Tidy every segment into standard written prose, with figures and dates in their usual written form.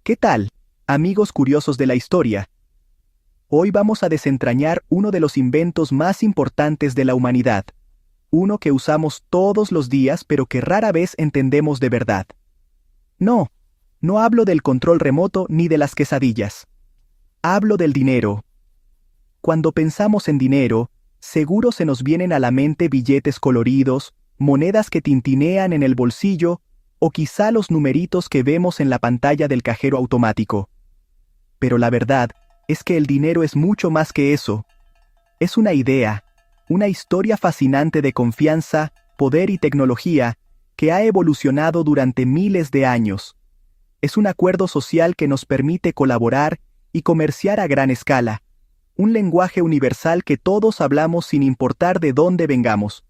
¿Qué tal, amigos curiosos de la historia? Hoy vamos a desentrañar uno de los inventos más importantes de la humanidad, uno que usamos todos los días pero que rara vez entendemos de verdad. No, no hablo del control remoto ni de las quesadillas. Hablo del dinero. Cuando pensamos en dinero, seguro se nos vienen a la mente billetes coloridos, monedas que tintinean en el bolsillo, o quizá los numeritos que vemos en la pantalla del cajero automático. Pero la verdad es que el dinero es mucho más que eso. Es una idea, una historia fascinante de confianza, poder y tecnología que ha evolucionado durante miles de años. Es un acuerdo social que nos permite colaborar y comerciar a gran escala, un lenguaje universal que todos hablamos sin importar de dónde vengamos.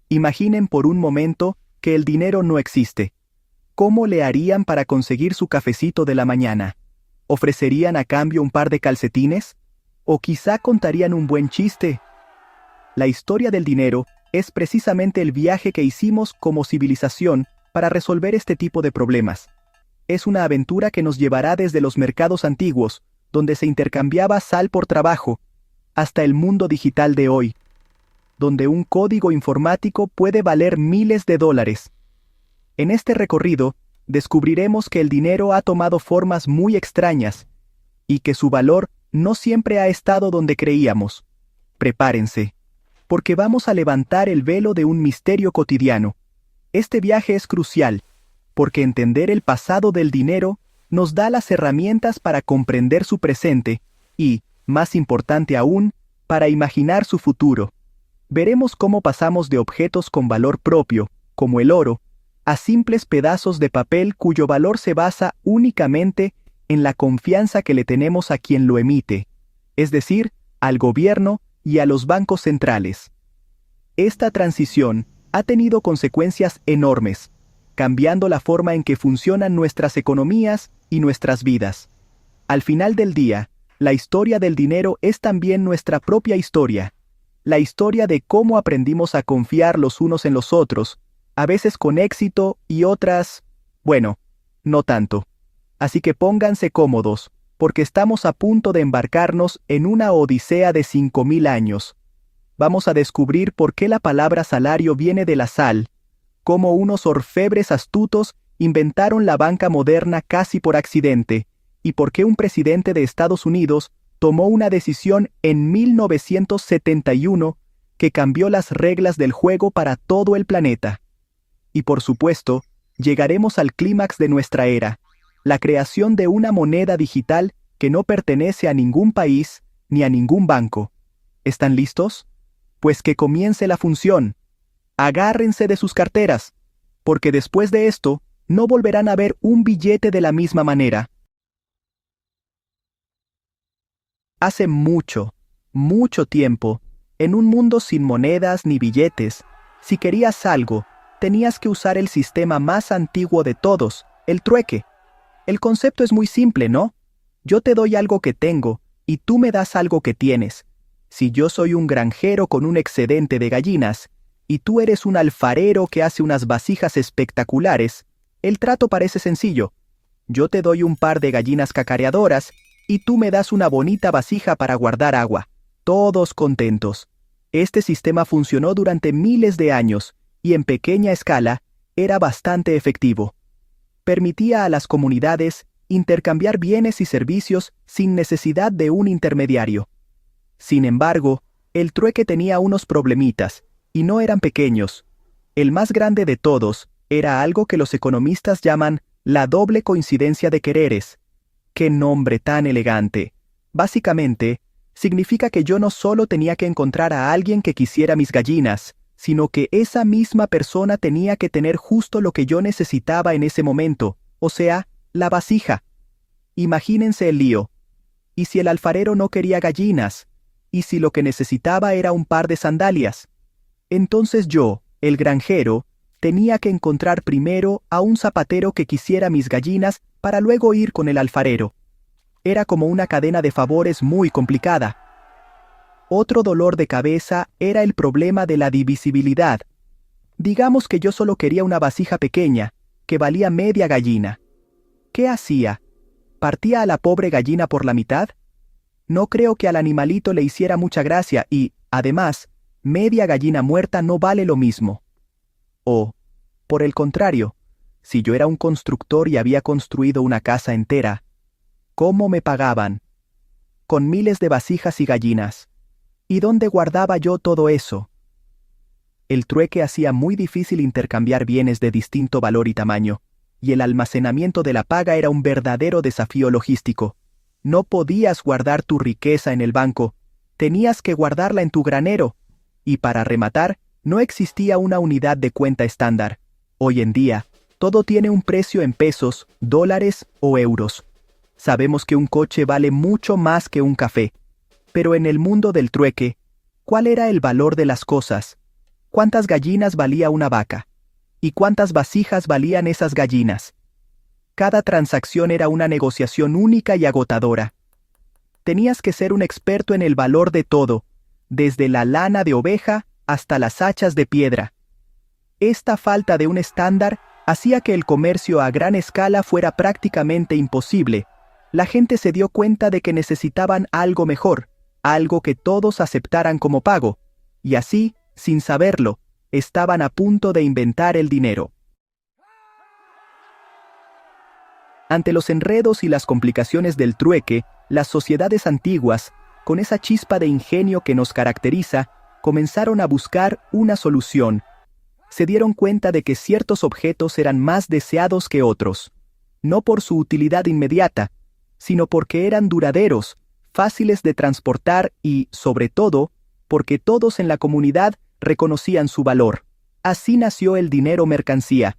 Imaginen por un momento que el dinero no existe. ¿Cómo le harían para conseguir su cafecito de la mañana? ¿Ofrecerían a cambio un par de calcetines? ¿O quizá contarían un buen chiste? La historia del dinero es precisamente el viaje que hicimos como civilización para resolver este tipo de problemas. Es una aventura que nos llevará desde los mercados antiguos, donde se intercambiaba sal por trabajo, hasta el mundo digital de hoy, donde un código informático puede valer miles de dólares. En este recorrido, descubriremos que el dinero ha tomado formas muy extrañas, y que su valor no siempre ha estado donde creíamos. Prepárense, porque vamos a levantar el velo de un misterio cotidiano. Este viaje es crucial, porque entender el pasado del dinero nos da las herramientas para comprender su presente y, más importante aún, para imaginar su futuro. Veremos cómo pasamos de objetos con valor propio, como el oro, a simples pedazos de papel cuyo valor se basa únicamente en la confianza que le tenemos a quien lo emite, es decir, al gobierno y a los bancos centrales. Esta transición ha tenido consecuencias enormes, cambiando la forma en que funcionan nuestras economías y nuestras vidas. Al final del día, la historia del dinero es también nuestra propia historia, la historia de cómo aprendimos a confiar los unos en los otros, a veces con éxito y otras, bueno, no tanto. Así que pónganse cómodos, porque estamos a punto de embarcarnos en una odisea de 5000 años. Vamos a descubrir por qué la palabra salario viene de la sal, cómo unos orfebres astutos inventaron la banca moderna casi por accidente, y por qué un presidente de Estados Unidos tomó una decisión en 1971 que cambió las reglas del juego para todo el planeta. Y por supuesto, llegaremos al clímax de nuestra era, la creación de una moneda digital que no pertenece a ningún país ni a ningún banco. ¿Están listos? Pues que comience la función. Agárrense de sus carteras, porque después de esto, no volverán a ver un billete de la misma manera. Hace mucho, mucho tiempo, en un mundo sin monedas ni billetes, si querías algo, tenías que usar el sistema más antiguo de todos, el trueque. El concepto es muy simple, ¿no? Yo te doy algo que tengo, y tú me das algo que tienes. Si yo soy un granjero con un excedente de gallinas, y tú eres un alfarero que hace unas vasijas espectaculares, el trato parece sencillo. Yo te doy un par de gallinas cacareadoras, y tú me das una bonita vasija para guardar agua. Todos contentos. Este sistema funcionó durante miles de años, y en pequeña escala, era bastante efectivo. Permitía a las comunidades intercambiar bienes y servicios sin necesidad de un intermediario. Sin embargo, el trueque tenía unos problemitas, y no eran pequeños. El más grande de todos era algo que los economistas llaman la doble coincidencia de quereres. ¡Qué nombre tan elegante! Básicamente, significa que yo no solo tenía que encontrar a alguien que quisiera mis gallinas, sino que esa misma persona tenía que tener justo lo que yo necesitaba en ese momento, o sea, la vasija. Imagínense el lío. ¿Y si el alfarero no quería gallinas? ¿Y si lo que necesitaba era un par de sandalias? Entonces yo, el granjero, tenía que encontrar primero a un zapatero que quisiera mis gallinas para luego ir con el alfarero. Era como una cadena de favores muy complicada. Otro dolor de cabeza era el problema de la divisibilidad. Digamos que yo solo quería una vasija pequeña, que valía media gallina. ¿Qué hacía? ¿Partía a la pobre gallina por la mitad? No creo que al animalito le hiciera mucha gracia y, además, media gallina muerta no vale lo mismo. O, por el contrario, si yo era un constructor y había construido una casa entera, ¿cómo me pagaban? Con miles de vasijas y gallinas. ¿Y dónde guardaba yo todo eso? El trueque hacía muy difícil intercambiar bienes de distinto valor y tamaño, y el almacenamiento de la paga era un verdadero desafío logístico. No podías guardar tu riqueza en el banco, tenías que guardarla en tu granero, y para rematar, no existía una unidad de cuenta estándar. Hoy en día, todo tiene un precio en pesos, dólares o euros. Sabemos que un coche vale mucho más que un café. Pero en el mundo del trueque, ¿cuál era el valor de las cosas? ¿Cuántas gallinas valía una vaca? ¿Y cuántas vasijas valían esas gallinas? Cada transacción era una negociación única y agotadora. Tenías que ser un experto en el valor de todo, desde la lana de oveja hasta las hachas de piedra. Esta falta de un estándar hacía que el comercio a gran escala fuera prácticamente imposible. La gente se dio cuenta de que necesitaban algo mejor, algo que todos aceptaran como pago, y así, sin saberlo, estaban a punto de inventar el dinero. Ante los enredos y las complicaciones del trueque, las sociedades antiguas, con esa chispa de ingenio que nos caracteriza, comenzaron a buscar una solución. Se dieron cuenta de que ciertos objetos eran más deseados que otros, no por su utilidad inmediata, sino porque eran duraderos, fáciles de transportar y, sobre todo, porque todos en la comunidad reconocían su valor. Así nació el dinero mercancía.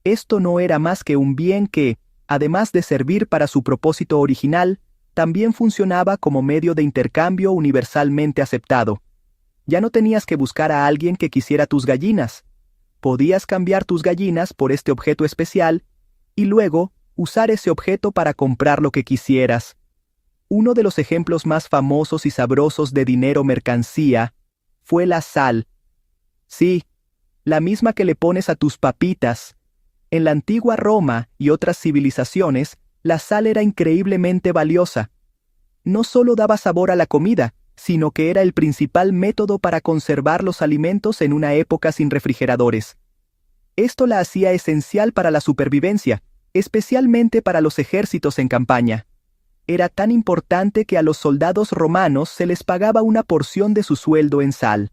Esto no era más que un bien que, además de servir para su propósito original, también funcionaba como medio de intercambio universalmente aceptado. Ya no tenías que buscar a alguien que quisiera tus gallinas. Podías cambiar tus gallinas por este objeto especial y luego usar ese objeto para comprar lo que quisieras. Uno de los ejemplos más famosos y sabrosos de dinero mercancía fue la sal. Sí, la misma que le pones a tus papitas. En la antigua Roma y otras civilizaciones, la sal era increíblemente valiosa. No solo daba sabor a la comida, sino que era el principal método para conservar los alimentos en una época sin refrigeradores. Esto la hacía esencial para la supervivencia, especialmente para los ejércitos en campaña. Era tan importante que a los soldados romanos se les pagaba una porción de su sueldo en sal.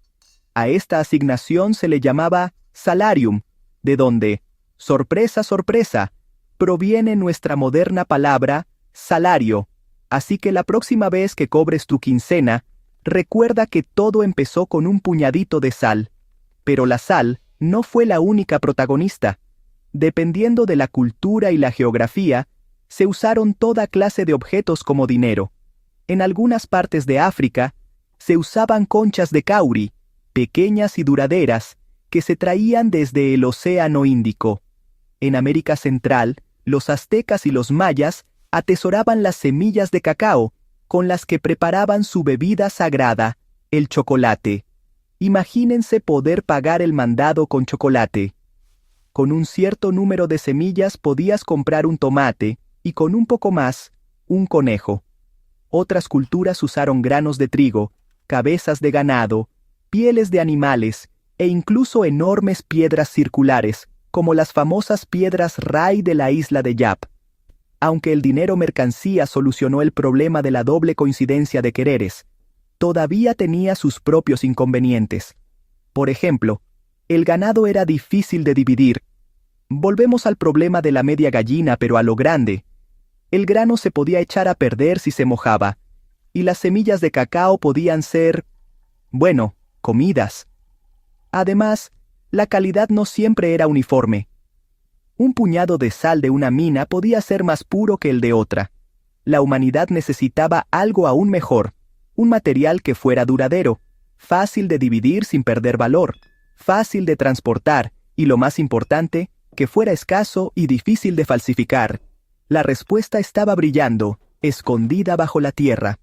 A esta asignación se le llamaba salarium, de donde, sorpresa, sorpresa, proviene nuestra moderna palabra salario. Así que la próxima vez que cobres tu quincena, recuerda que todo empezó con un puñadito de sal. Pero la sal no fue la única protagonista. Dependiendo de la cultura y la geografía, se usaron toda clase de objetos como dinero. En algunas partes de África, se usaban conchas de cauri, pequeñas y duraderas, que se traían desde el Océano Índico. En América Central, los aztecas y los mayas atesoraban las semillas de cacao, con las que preparaban su bebida sagrada, el chocolate. Imagínense poder pagar el mandado con chocolate. Con un cierto número de semillas podías comprar un tomate, y con un poco más, un conejo. Otras culturas usaron granos de trigo, cabezas de ganado, pieles de animales, e incluso enormes piedras circulares, como las famosas piedras Rai de la isla de Yap. Aunque el dinero mercancía solucionó el problema de la doble coincidencia de quereres, todavía tenía sus propios inconvenientes. Por ejemplo, el ganado era difícil de dividir. Volvemos al problema de la media gallina, pero a lo grande. El grano se podía echar a perder si se mojaba, y las semillas de cacao podían ser, bueno, comidas. Además, la calidad no siempre era uniforme. Un puñado de sal de una mina podía ser más puro que el de otra. La humanidad necesitaba algo aún mejor, un material que fuera duradero, fácil de dividir sin perder valor, fácil de transportar y, lo más importante, que fuera escaso y difícil de falsificar. La respuesta estaba brillando, escondida bajo la tierra.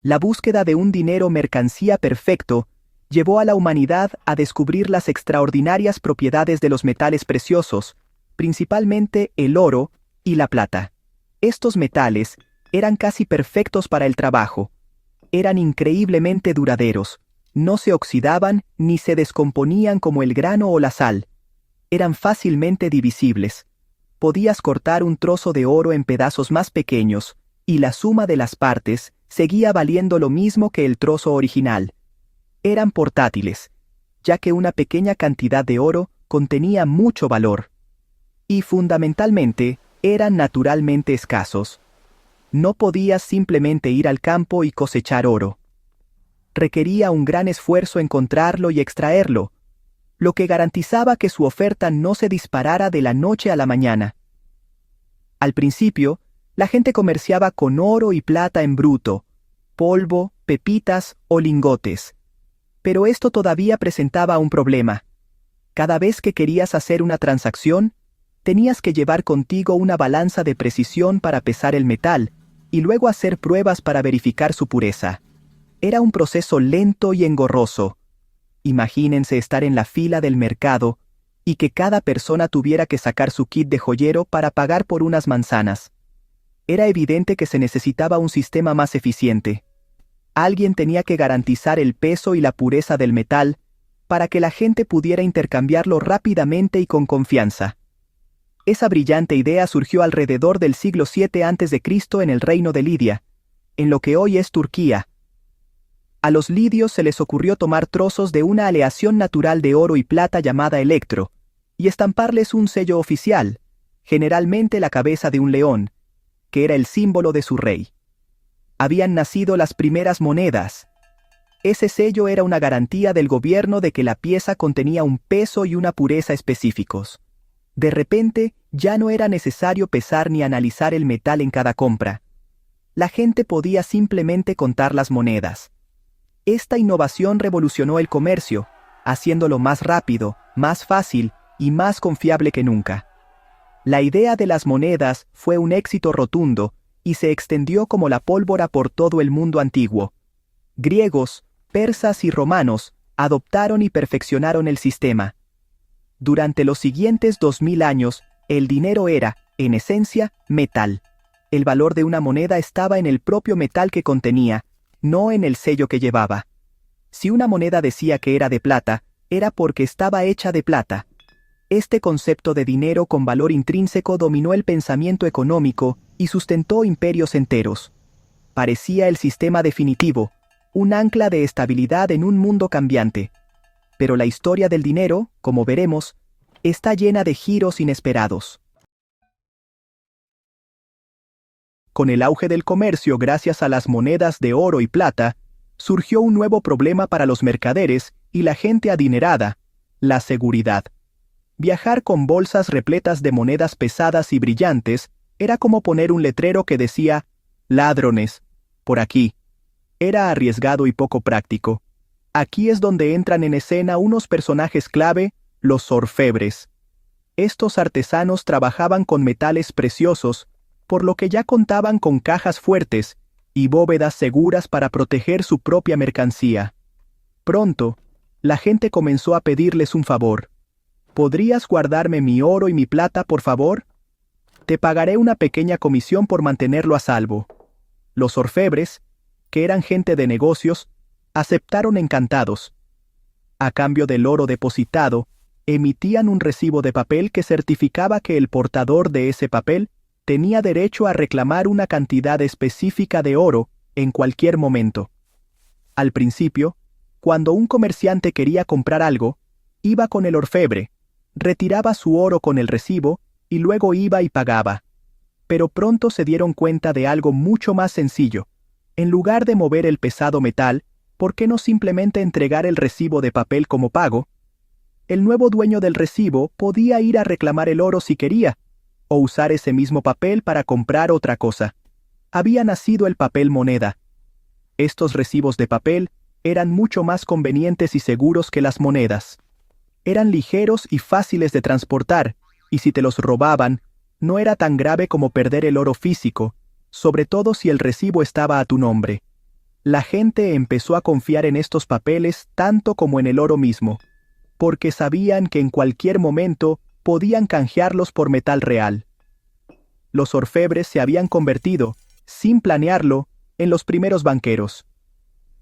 La búsqueda de un dinero mercancía perfecto llevó a la humanidad a descubrir las extraordinarias propiedades de los metales preciosos, principalmente el oro y la plata. Estos metales eran casi perfectos para el trabajo. Eran increíblemente duraderos. No se oxidaban ni se descomponían como el grano o la sal. Eran fácilmente divisibles. Podías cortar un trozo de oro en pedazos más pequeños, y la suma de las partes seguía valiendo lo mismo que el trozo original. Eran portátiles, ya que una pequeña cantidad de oro contenía mucho valor. Y fundamentalmente, eran naturalmente escasos. No podías simplemente ir al campo y cosechar oro. Requería un gran esfuerzo encontrarlo y extraerlo, lo que garantizaba que su oferta no se disparara de la noche a la mañana. Al principio, la gente comerciaba con oro y plata en bruto, polvo, pepitas o lingotes. Pero esto todavía presentaba un problema. Cada vez que querías hacer una transacción, tenías que llevar contigo una balanza de precisión para pesar el metal y luego hacer pruebas para verificar su pureza. Era un proceso lento y engorroso. Imagínense estar en la fila del mercado y que cada persona tuviera que sacar su kit de joyero para pagar por unas manzanas. Era evidente que se necesitaba un sistema más eficiente. Alguien tenía que garantizar el peso y la pureza del metal para que la gente pudiera intercambiarlo rápidamente y con confianza. Esa brillante idea surgió alrededor del siglo VII a.C. en el reino de Lidia, en lo que hoy es Turquía. A los lidios se les ocurrió tomar trozos de una aleación natural de oro y plata llamada electro, y estamparles un sello oficial, generalmente la cabeza de un león, que era el símbolo de su rey. Habían nacido las primeras monedas. Ese sello era una garantía del gobierno de que la pieza contenía un peso y una pureza específicos. De repente, ya no era necesario pesar ni analizar el metal en cada compra. La gente podía simplemente contar las monedas. Esta innovación revolucionó el comercio, haciéndolo más rápido, más fácil y más confiable que nunca. La idea de las monedas fue un éxito rotundo y se extendió como la pólvora por todo el mundo antiguo. Griegos, persas y romanos adoptaron y perfeccionaron el sistema. Durante los siguientes 2000 años, el dinero era, en esencia, metal. El valor de una moneda estaba en el propio metal que contenía, no en el sello que llevaba. Si una moneda decía que era de plata, era porque estaba hecha de plata. Este concepto de dinero con valor intrínseco dominó el pensamiento económico y sustentó imperios enteros. Parecía el sistema definitivo, un ancla de estabilidad en un mundo cambiante. Pero la historia del dinero, como veremos, está llena de giros inesperados. Con el auge del comercio gracias a las monedas de oro y plata, surgió un nuevo problema para los mercaderes y la gente adinerada: la seguridad. Viajar con bolsas repletas de monedas pesadas y brillantes era como poner un letrero que decía «Ladrones, por aquí». Era arriesgado y poco práctico. Aquí es donde entran en escena unos personajes clave, los orfebres. Estos artesanos trabajaban con metales preciosos, por lo que ya contaban con cajas fuertes y bóvedas seguras para proteger su propia mercancía. Pronto, la gente comenzó a pedirles un favor. ¿Podrías guardarme mi oro y mi plata, por favor? Te pagaré una pequeña comisión por mantenerlo a salvo. Los orfebres, que eran gente de negocios, aceptaron encantados. A cambio del oro depositado, emitían un recibo de papel que certificaba que el portador de ese papel tenía derecho a reclamar una cantidad específica de oro en cualquier momento. Al principio, cuando un comerciante quería comprar algo, iba con el orfebre, retiraba su oro con el recibo y luego iba y pagaba. Pero pronto se dieron cuenta de algo mucho más sencillo. En lugar de mover el pesado metal, ¿por qué no simplemente entregar el recibo de papel como pago? El nuevo dueño del recibo podía ir a reclamar el oro si quería, o usar ese mismo papel para comprar otra cosa. Había nacido el papel moneda. Estos recibos de papel eran mucho más convenientes y seguros que las monedas. Eran ligeros y fáciles de transportar, y si te los robaban, no era tan grave como perder el oro físico, sobre todo si el recibo estaba a tu nombre. La gente empezó a confiar en estos papeles tanto como en el oro mismo, porque sabían que en cualquier momento podían canjearlos por metal real. Los orfebres se habían convertido, sin planearlo, en los primeros banqueros.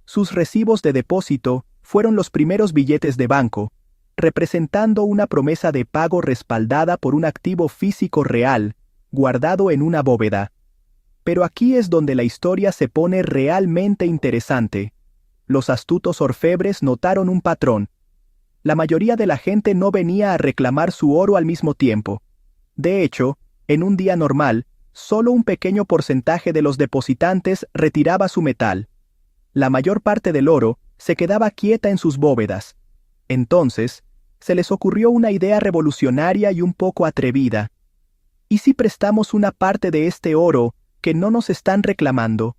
Sus recibos de depósito fueron los primeros billetes de banco, representando una promesa de pago respaldada por un activo físico real, guardado en una bóveda. Pero aquí es donde la historia se pone realmente interesante. Los astutos orfebres notaron un patrón. La mayoría de la gente no venía a reclamar su oro al mismo tiempo. De hecho, en un día normal, solo un pequeño porcentaje de los depositantes retiraba su metal. La mayor parte del oro se quedaba quieta en sus bóvedas. Entonces, se les ocurrió una idea revolucionaria y un poco atrevida. ¿Y si prestamos una parte de este oro que no nos están reclamando?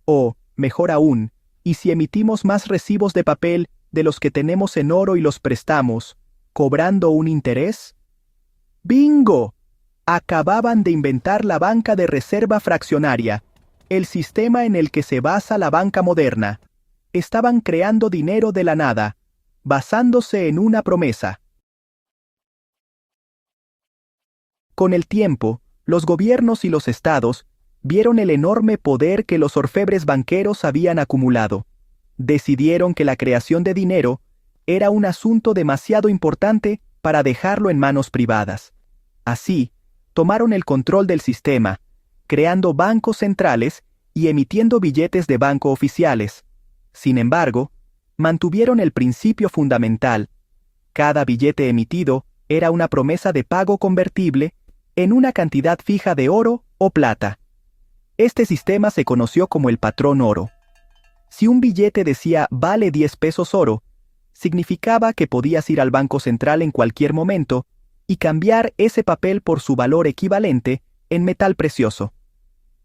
O, mejor aún, ¿y si emitimos más recibos de papel de los que tenemos en oro y los prestamos, cobrando un interés? ¡Bingo! Acababan de inventar la banca de reserva fraccionaria, el sistema en el que se basa la banca moderna. Estaban creando dinero de la nada, basándose en una promesa. Con el tiempo, los gobiernos y los estados vieron el enorme poder que los orfebres banqueros habían acumulado. Decidieron que la creación de dinero era un asunto demasiado importante para dejarlo en manos privadas. Así, tomaron el control del sistema, creando bancos centrales y emitiendo billetes de banco oficiales. Sin embargo, mantuvieron el principio fundamental. Cada billete emitido era una promesa de pago convertible en una cantidad fija de oro o plata. Este sistema se conoció como el patrón oro. Si un billete decía vale 10 pesos oro, significaba que podías ir al Banco Central en cualquier momento y cambiar ese papel por su valor equivalente en metal precioso.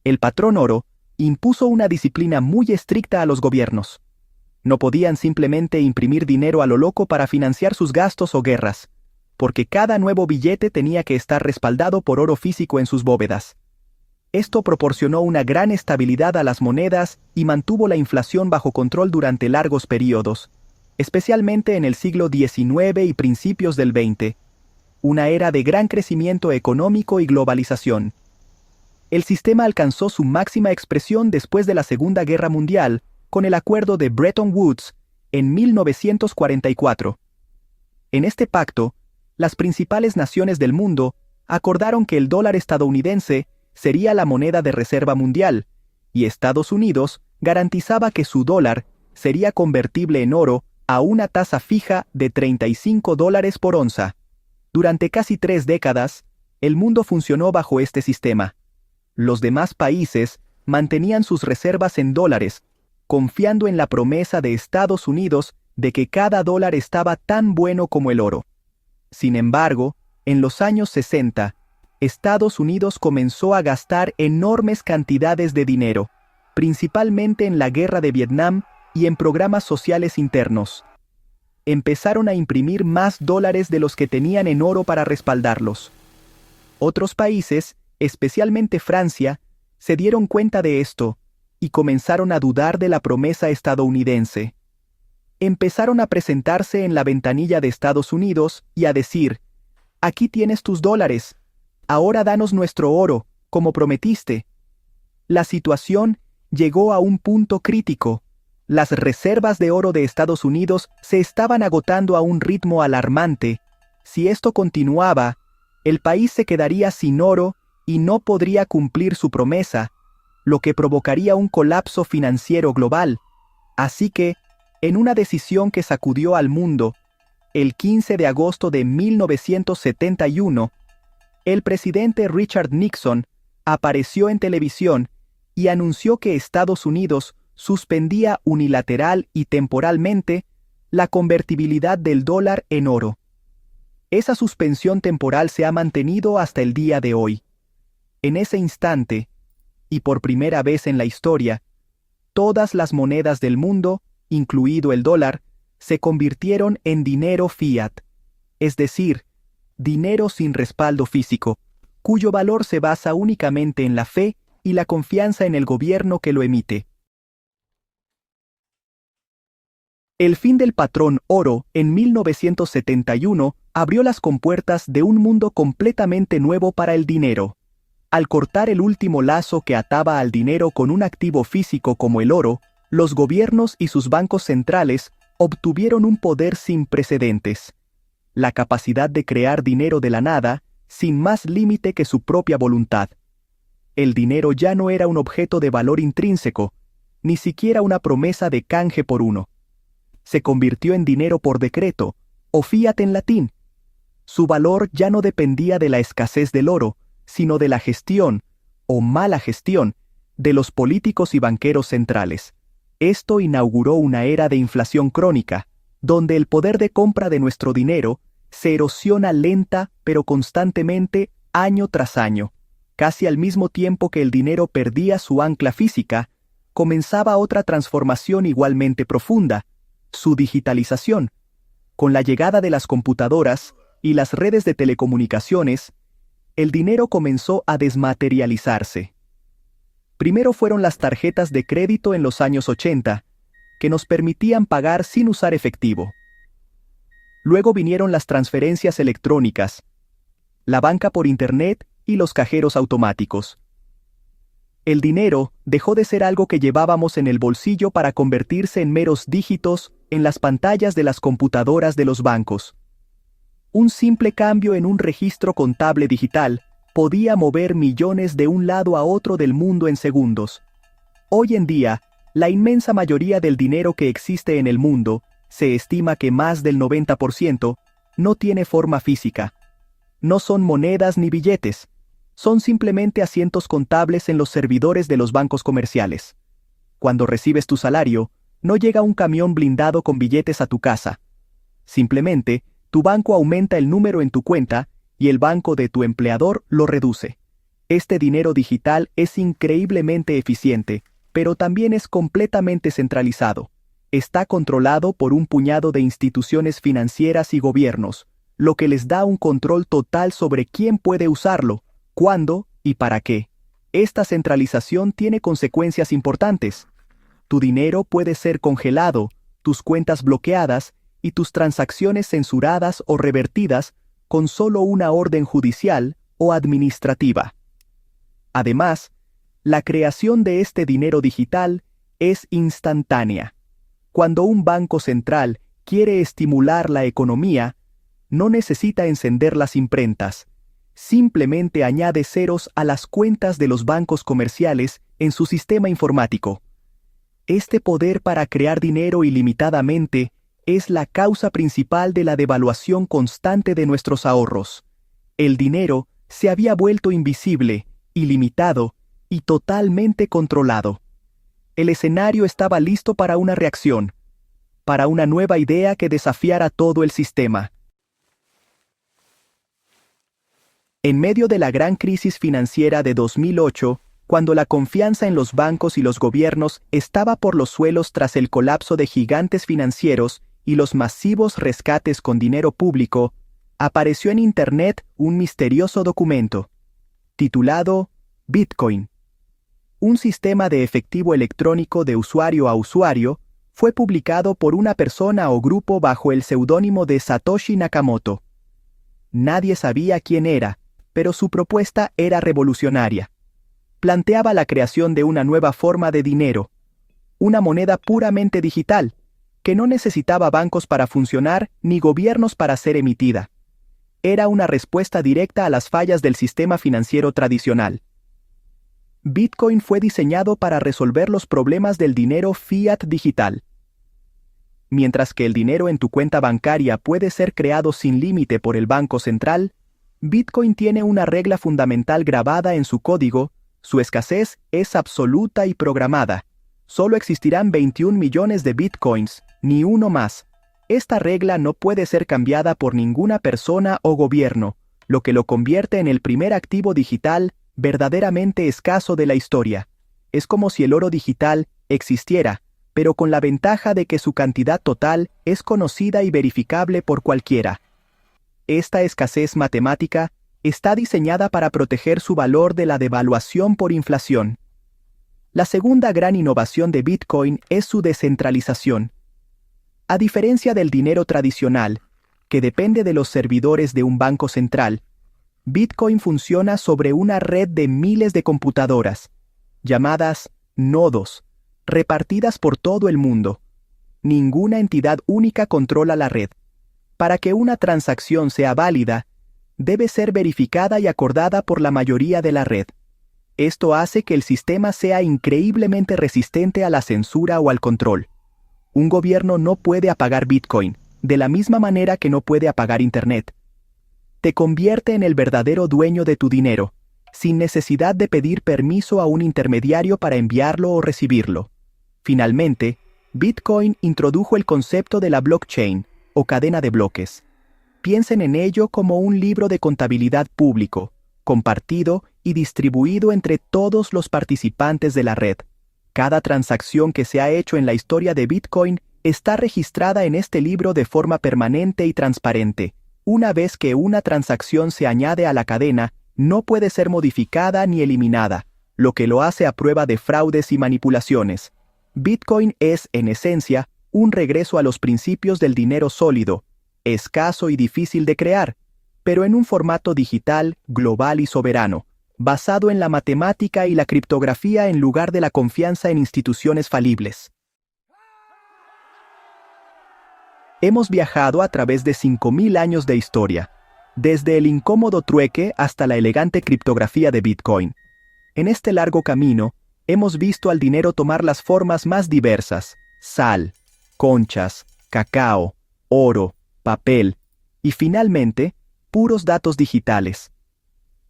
El patrón oro impuso una disciplina muy estricta a los gobiernos. No podían simplemente imprimir dinero a lo loco para financiar sus gastos o guerras, porque cada nuevo billete tenía que estar respaldado por oro físico en sus bóvedas. Esto proporcionó una gran estabilidad a las monedas y mantuvo la inflación bajo control durante largos periodos, especialmente en el siglo XIX y principios del XX, una era de gran crecimiento económico y globalización. El sistema alcanzó su máxima expresión después de la Segunda Guerra Mundial con el Acuerdo de Bretton Woods en 1944. En este pacto, las principales naciones del mundo acordaron que el dólar estadounidense sería la moneda de reserva mundial, y Estados Unidos garantizaba que su dólar sería convertible en oro a una tasa fija de $35 por onza. Durante casi 3 décadas, el mundo funcionó bajo este sistema. Los demás países mantenían sus reservas en dólares, confiando en la promesa de Estados Unidos de que cada dólar estaba tan bueno como el oro. Sin embargo, en los años 60, Estados Unidos comenzó a gastar enormes cantidades de dinero, principalmente en la guerra de Vietnam y en programas sociales internos. Empezaron a imprimir más dólares de los que tenían en oro para respaldarlos. Otros países, especialmente Francia, se dieron cuenta de esto y comenzaron a dudar de la promesa estadounidense. Empezaron a presentarse en la ventanilla de Estados Unidos y a decir: «Aquí tienes tus dólares. Ahora danos nuestro oro, como prometiste». La situación llegó a un punto crítico. Las reservas de oro de Estados Unidos se estaban agotando a un ritmo alarmante. Si esto continuaba, el país se quedaría sin oro y no podría cumplir su promesa, lo que provocaría un colapso financiero global. Así que, en una decisión que sacudió al mundo, el 15 de agosto de 1971, el presidente Richard Nixon apareció en televisión y anunció que Estados Unidos suspendía unilateral y temporalmente la convertibilidad del dólar en oro. Esa suspensión temporal se ha mantenido hasta el día de hoy. En ese instante, y por primera vez en la historia, todas las monedas del mundo, incluido el dólar, se convirtieron en dinero fiat, es decir, dinero sin respaldo físico, cuyo valor se basa únicamente en la fe y la confianza en el gobierno que lo emite. El fin del patrón oro en 1971 abrió las compuertas de un mundo completamente nuevo para el dinero. Al cortar el último lazo que ataba al dinero con un activo físico como el oro, los gobiernos y sus bancos centrales obtuvieron un poder sin precedentes. La capacidad de crear dinero de la nada, sin más límite que su propia voluntad. El dinero ya no era un objeto de valor intrínseco, ni siquiera una promesa de canje por uno. Se convirtió en dinero por decreto, o fiat en latín. Su valor ya no dependía de la escasez del oro, sino de la gestión, o mala gestión, de los políticos y banqueros centrales. Esto inauguró una era de inflación crónica, donde el poder de compra de nuestro dinero se erosiona lenta pero constantemente año tras año. Casi al mismo tiempo que el dinero perdía su ancla física, comenzaba otra transformación igualmente profunda, su digitalización. Con la llegada de las computadoras y las redes de telecomunicaciones, el dinero comenzó a desmaterializarse. Primero fueron las tarjetas de crédito en los años 80, que nos permitían pagar sin usar efectivo. Luego vinieron las transferencias electrónicas, la banca por Internet y los cajeros automáticos. El dinero dejó de ser algo que llevábamos en el bolsillo para convertirse en meros dígitos en las pantallas de las computadoras de los bancos. Un simple cambio en un registro contable digital podía mover millones de un lado a otro del mundo en segundos. Hoy en día, la inmensa mayoría del dinero que existe en el mundo, se estima que más del 90%, no tiene forma física. No son monedas ni billetes. Son simplemente asientos contables en los servidores de los bancos comerciales. Cuando recibes tu salario, no llega un camión blindado con billetes a tu casa. Simplemente, tu banco aumenta el número en tu cuenta y el banco de tu empleador lo reduce. Este dinero digital es increíblemente eficiente, pero también es completamente centralizado. Está controlado por un puñado de instituciones financieras y gobiernos, lo que les da un control total sobre quién puede usarlo, cuándo y para qué. Esta centralización tiene consecuencias importantes. Tu dinero puede ser congelado, tus cuentas bloqueadas y tus transacciones censuradas o revertidas con solo una orden judicial o administrativa. Además, la creación de este dinero digital es instantánea. Cuando un banco central quiere estimular la economía, no necesita encender las imprentas. Simplemente añade ceros a las cuentas de los bancos comerciales en su sistema informático. Este poder para crear dinero ilimitadamente es la causa principal de la devaluación constante de nuestros ahorros. El dinero se había vuelto invisible, ilimitado y totalmente controlado. El escenario estaba listo para una reacción, para una nueva idea que desafiara todo el sistema. En medio de la gran crisis financiera de 2008, cuando la confianza en los bancos y los gobiernos estaba por los suelos tras el colapso de gigantes financieros y los masivos rescates con dinero público, apareció en Internet un misterioso documento, titulado Bitcoin. Un sistema de efectivo electrónico de usuario a usuario fue publicado por una persona o grupo bajo el seudónimo de Satoshi Nakamoto. Nadie sabía quién era, pero su propuesta era revolucionaria. Planteaba la creación de una nueva forma de dinero, una moneda puramente digital, que no necesitaba bancos para funcionar ni gobiernos para ser emitida. Era una respuesta directa a las fallas del sistema financiero tradicional. Bitcoin fue diseñado para resolver los problemas del dinero fiat digital. Mientras que el dinero en tu cuenta bancaria puede ser creado sin límite por el Banco Central, Bitcoin tiene una regla fundamental grabada en su código: su escasez es absoluta y programada. Solo existirán 21 millones de Bitcoins, ni uno más. Esta regla no puede ser cambiada por ninguna persona o gobierno, lo que lo convierte en el primer activo digital verdaderamente escaso de la historia. Es como si el oro digital existiera, pero con la ventaja de que su cantidad total es conocida y verificable por cualquiera. Esta escasez matemática está diseñada para proteger su valor de la devaluación por inflación. La segunda gran innovación de Bitcoin es su descentralización. A diferencia del dinero tradicional, que depende de los servidores de un banco central, Bitcoin funciona sobre una red de miles de computadoras, llamadas nodos, repartidas por todo el mundo. Ninguna entidad única controla la red. Para que una transacción sea válida, debe ser verificada y acordada por la mayoría de la red. Esto hace que el sistema sea increíblemente resistente a la censura o al control. Un gobierno no puede apagar Bitcoin, de la misma manera que no puede apagar Internet. Te convierte en el verdadero dueño de tu dinero, sin necesidad de pedir permiso a un intermediario para enviarlo o recibirlo. Finalmente, Bitcoin introdujo el concepto de la blockchain, o cadena de bloques. Piensen en ello como un libro de contabilidad público, compartido y distribuido entre todos los participantes de la red. Cada transacción que se ha hecho en la historia de Bitcoin está registrada en este libro de forma permanente y transparente. Una vez que una transacción se añade a la cadena, no puede ser modificada ni eliminada, lo que lo hace a prueba de fraudes y manipulaciones. Bitcoin es, en esencia, un regreso a los principios del dinero sólido, escaso y difícil de crear, pero en un formato digital, global y soberano, basado en la matemática y la criptografía en lugar de la confianza en instituciones falibles. Hemos viajado a través de 5.000 años de historia, desde el incómodo trueque hasta la elegante criptografía de Bitcoin. En este largo camino, hemos visto al dinero tomar las formas más diversas: sal, conchas, cacao, oro, papel y finalmente, puros datos digitales.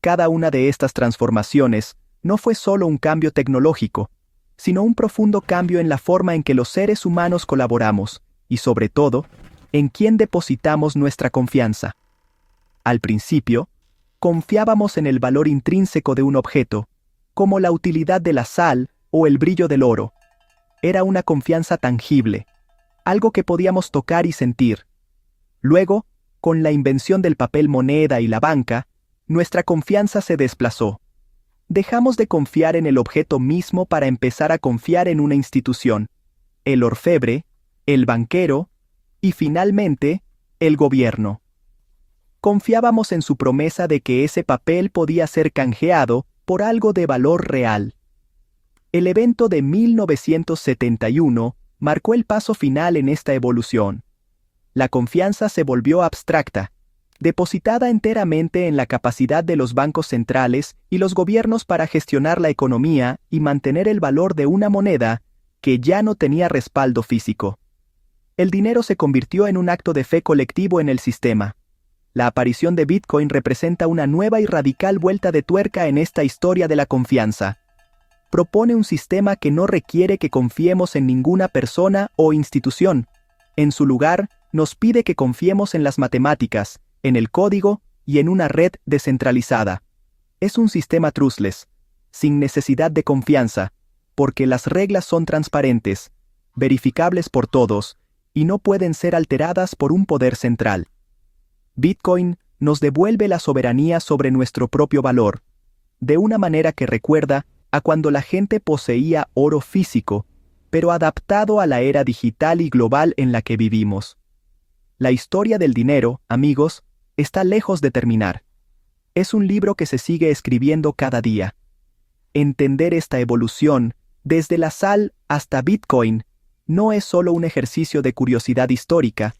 Cada una de estas transformaciones no fue solo un cambio tecnológico, sino un profundo cambio en la forma en que los seres humanos colaboramos y, sobre todo, en quién depositamos nuestra confianza. Al principio, confiábamos en el valor intrínseco de un objeto, como la utilidad de la sal o el brillo del oro. Era una confianza tangible, algo que podíamos tocar y sentir. Luego, con la invención del papel moneda y la banca, nuestra confianza se desplazó. Dejamos de confiar en el objeto mismo para empezar a confiar en una institución, el orfebre, el banquero y finalmente, el gobierno. Confiábamos en su promesa de que ese papel podía ser canjeado por algo de valor real. El evento de 1971 marcó el paso final en esta evolución. La confianza se volvió abstracta, depositada enteramente en la capacidad de los bancos centrales y los gobiernos para gestionar la economía y mantener el valor de una moneda que ya no tenía respaldo físico. El dinero se convirtió en un acto de fe colectivo en el sistema. La aparición de Bitcoin representa una nueva y radical vuelta de tuerca en esta historia de la confianza. Propone un sistema que no requiere que confiemos en ninguna persona o institución. En su lugar, nos pide que confiemos en las matemáticas, en el código y en una red descentralizada. Es un sistema trustless, sin necesidad de confianza, porque las reglas son transparentes, verificables por todos, y no pueden ser alteradas por un poder central. Bitcoin nos devuelve la soberanía sobre nuestro propio valor, de una manera que recuerda a cuando la gente poseía oro físico, pero adaptado a la era digital y global en la que vivimos. La historia del dinero, amigos, está lejos de terminar. Es un libro que se sigue escribiendo cada día. Entender esta evolución, desde la sal hasta Bitcoin, no es solo un ejercicio de curiosidad histórica,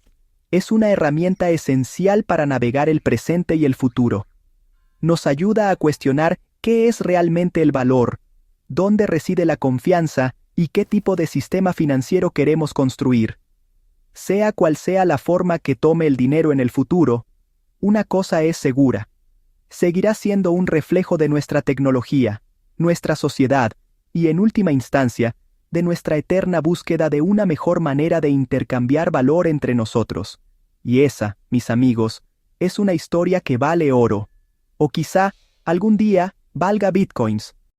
es una herramienta esencial para navegar el presente y el futuro. Nos ayuda a cuestionar qué es realmente el valor, dónde reside la confianza y qué tipo de sistema financiero queremos construir. Sea cual sea la forma que tome el dinero en el futuro, una cosa es segura: seguirá siendo un reflejo de nuestra tecnología, nuestra sociedad y, en última instancia, de nuestra eterna búsqueda de una mejor manera de intercambiar valor entre nosotros. Y esa, mis amigos, es una historia que vale oro, o quizá algún día valga bitcoins.